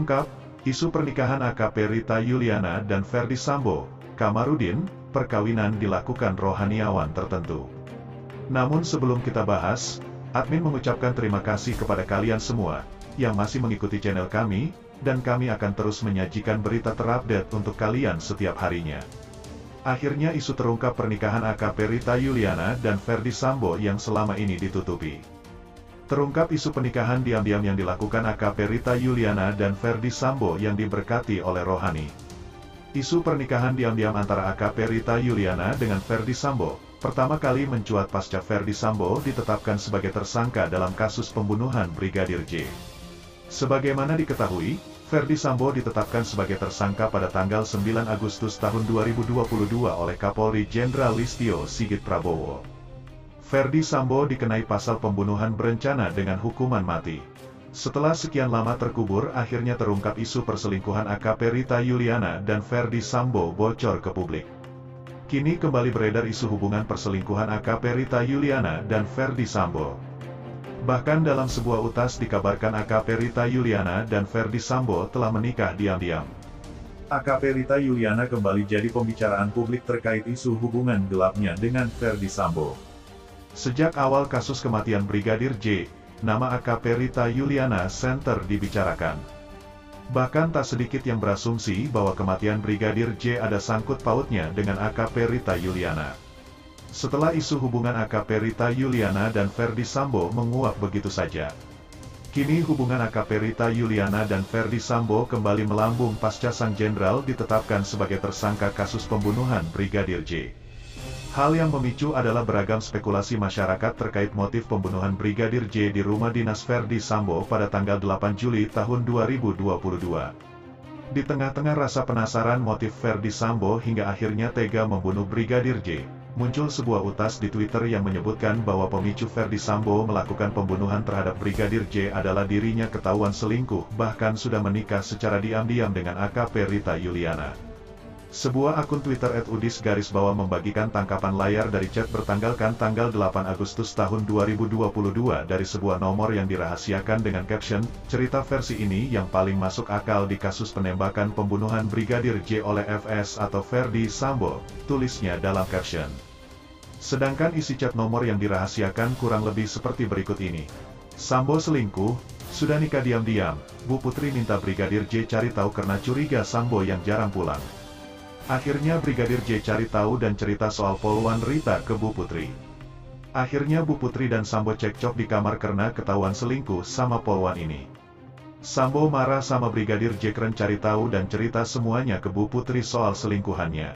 Terungkap, isu pernikahan AKP Rita Yuliana dan Ferdy Sambo, Kamarudin, perkawinan dilakukan rohaniawan tertentu. Namun sebelum kita bahas, admin mengucapkan terima kasih kepada kalian semua, yang masih mengikuti channel kami, dan kami akan terus menyajikan berita terupdate untuk kalian setiap harinya. Akhirnya isu terungkap pernikahan AKP Rita Yuliana dan Ferdy Sambo yang selama ini ditutupi. Terungkap isu pernikahan diam-diam yang dilakukan AKP Rita Yuliana dan Ferdy Sambo yang diberkati oleh rohani. Isu pernikahan diam-diam antara AKP Rita Yuliana dengan Ferdy Sambo, pertama kali mencuat pasca Ferdy Sambo ditetapkan sebagai tersangka dalam kasus pembunuhan Brigadir J. Sebagaimana diketahui, Ferdy Sambo ditetapkan sebagai tersangka pada tanggal 9 Agustus tahun 2022 oleh Kapolri Jenderal Listio Sigit Prabowo. Ferdy Sambo dikenai pasal pembunuhan berencana dengan hukuman mati. Setelah sekian lama terkubur, akhirnya terungkap isu perselingkuhan AKP Rita Yuliana dan Ferdy Sambo bocor ke publik. Kini kembali beredar isu hubungan perselingkuhan AKP Rita Yuliana dan Ferdy Sambo. Bahkan dalam sebuah utas dikabarkan AKP Rita Yuliana dan Ferdy Sambo telah menikah diam-diam. AKP Rita Yuliana kembali jadi pembicaraan publik terkait isu hubungan gelapnya dengan Ferdy Sambo. Sejak awal kasus kematian Brigadir J, nama AKP Rita Yuliana Center dibicarakan. Bahkan tak sedikit yang berasumsi bahwa kematian Brigadir J ada sangkut pautnya dengan AKP Rita Yuliana. Setelah isu hubungan AKP Rita Yuliana dan Ferdy Sambo menguap begitu saja, kini hubungan AKP Rita Yuliana dan Ferdy Sambo kembali melambung pasca sang jenderal ditetapkan sebagai tersangka kasus pembunuhan Brigadir J. Hal yang memicu adalah beragam spekulasi masyarakat terkait motif pembunuhan Brigadir J di rumah dinas Ferdy Sambo pada tanggal 8 Juli tahun 2022. Di tengah-tengah rasa penasaran motif Ferdy Sambo hingga akhirnya tega membunuh Brigadir J, muncul sebuah utas di Twitter yang menyebutkan bahwa pemicu Ferdy Sambo melakukan pembunuhan terhadap Brigadir J adalah dirinya ketahuan selingkuh bahkan sudah menikah secara diam-diam dengan AKP Rita Yuliana. Sebuah akun Twitter @udis_bawah membagikan tangkapan layar dari chat bertanggalkan tanggal 8 Agustus tahun 2022 dari sebuah nomor yang dirahasiakan dengan caption, "Cerita versi ini yang paling masuk akal di kasus penembakan pembunuhan Brigadir J oleh FS atau Ferdy Sambo," tulisnya dalam caption. Sedangkan isi chat nomor yang dirahasiakan kurang lebih seperti berikut ini. "Sambo selingkuh, sudah nikah diam-diam, Bu Putri minta Brigadir J cari tahu karena curiga Sambo yang jarang pulang. Akhirnya Brigadir J cari tahu dan cerita soal poluan Rita ke Bu Putri. Akhirnya Bu Putri dan Sambo cekcok di kamar karena ketahuan selingkuh sama poluan ini. Sambo marah sama Brigadir J keren cari tahu dan cerita semuanya ke Bu Putri soal selingkuhannya.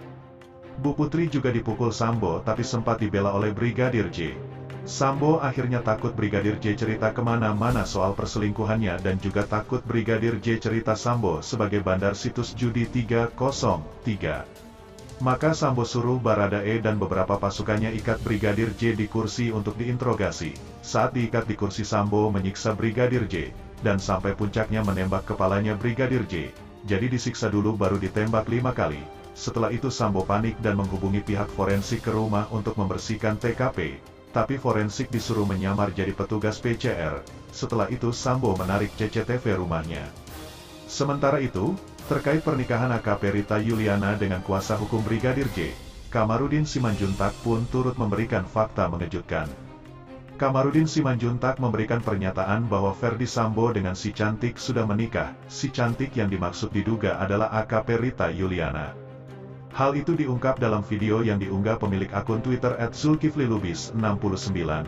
Bu Putri juga dipukul Sambo tapi sempat dibela oleh Brigadir J. Sambo akhirnya takut Brigadir J cerita kemana-mana soal perselingkuhannya dan juga takut Brigadir J cerita Sambo sebagai bandar situs judi 303. Maka Sambo suruh Baradae dan beberapa pasukannya ikat Brigadir J di kursi untuk diinterogasi. Saat diikat di kursi, Sambo menyiksa Brigadir J, dan sampai puncaknya menembak kepalanya Brigadir J. Jadi disiksa dulu baru ditembak 5 kali. Setelah itu Sambo panik dan menghubungi pihak forensik ke rumah untuk membersihkan TKP. Tapi forensik disuruh menyamar jadi petugas PCR. Setelah itu Sambo menarik CCTV rumahnya. Sementara itu, terkait pernikahan AKP Rita Yuliana dengan kuasa hukum Brigadir J, Kamarudin Simanjuntak pun turut memberikan fakta mengejutkan. Kamarudin Simanjuntak memberikan pernyataan bahwa Ferdy Sambo dengan si cantik sudah menikah. Si cantik yang dimaksud diduga adalah AKP Rita Yuliana. Hal itu diungkap dalam video yang diunggah pemilik akun Twitter @zulkiflilubis69.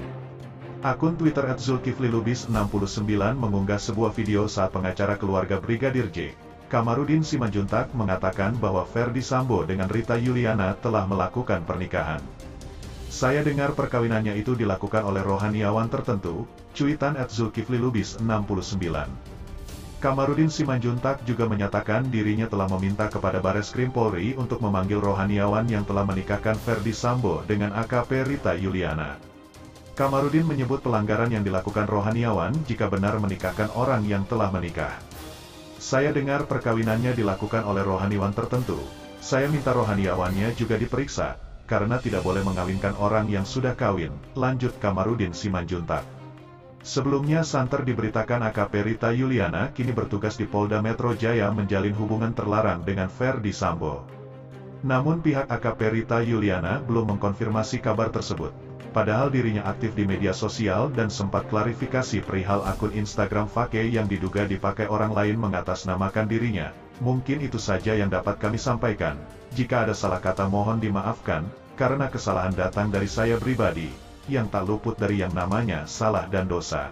Akun Twitter @zulkiflilubis69 mengunggah sebuah video saat pengacara keluarga Brigadir J, Kamarudin Simanjuntak, mengatakan bahwa Ferdy Sambo dengan Rita Yuliana telah melakukan pernikahan. "Saya dengar perkawinannya itu dilakukan oleh rohaniawan tertentu," cuitan @zulkiflilubis69. Kamarudin Simanjuntak juga menyatakan dirinya telah meminta kepada Bareskrim Polri untuk memanggil rohaniawan yang telah menikahkan Ferdy Sambo dengan AKP Rita Yuliana. Kamarudin menyebut pelanggaran yang dilakukan rohaniawan jika benar menikahkan orang yang telah menikah. "Saya dengar perkawinannya dilakukan oleh rohaniawan tertentu. Saya minta rohaniawannya juga diperiksa, karena tidak boleh mengawinkan orang yang sudah kawin," lanjut Kamarudin Simanjuntak. Sebelumnya santer diberitakan AKP Rita Yuliana kini bertugas di Polda Metro Jaya menjalin hubungan terlarang dengan Ferdy Sambo. Namun pihak AKP Rita Yuliana belum mengkonfirmasi kabar tersebut. Padahal dirinya aktif di media sosial dan sempat klarifikasi perihal akun Instagram fake yang diduga dipakai orang lain mengatasnamakan dirinya. Mungkin itu saja yang dapat kami sampaikan. Jika ada salah kata mohon dimaafkan, karena kesalahan datang dari saya pribadi, yang tak luput dari yang namanya salah dan dosa.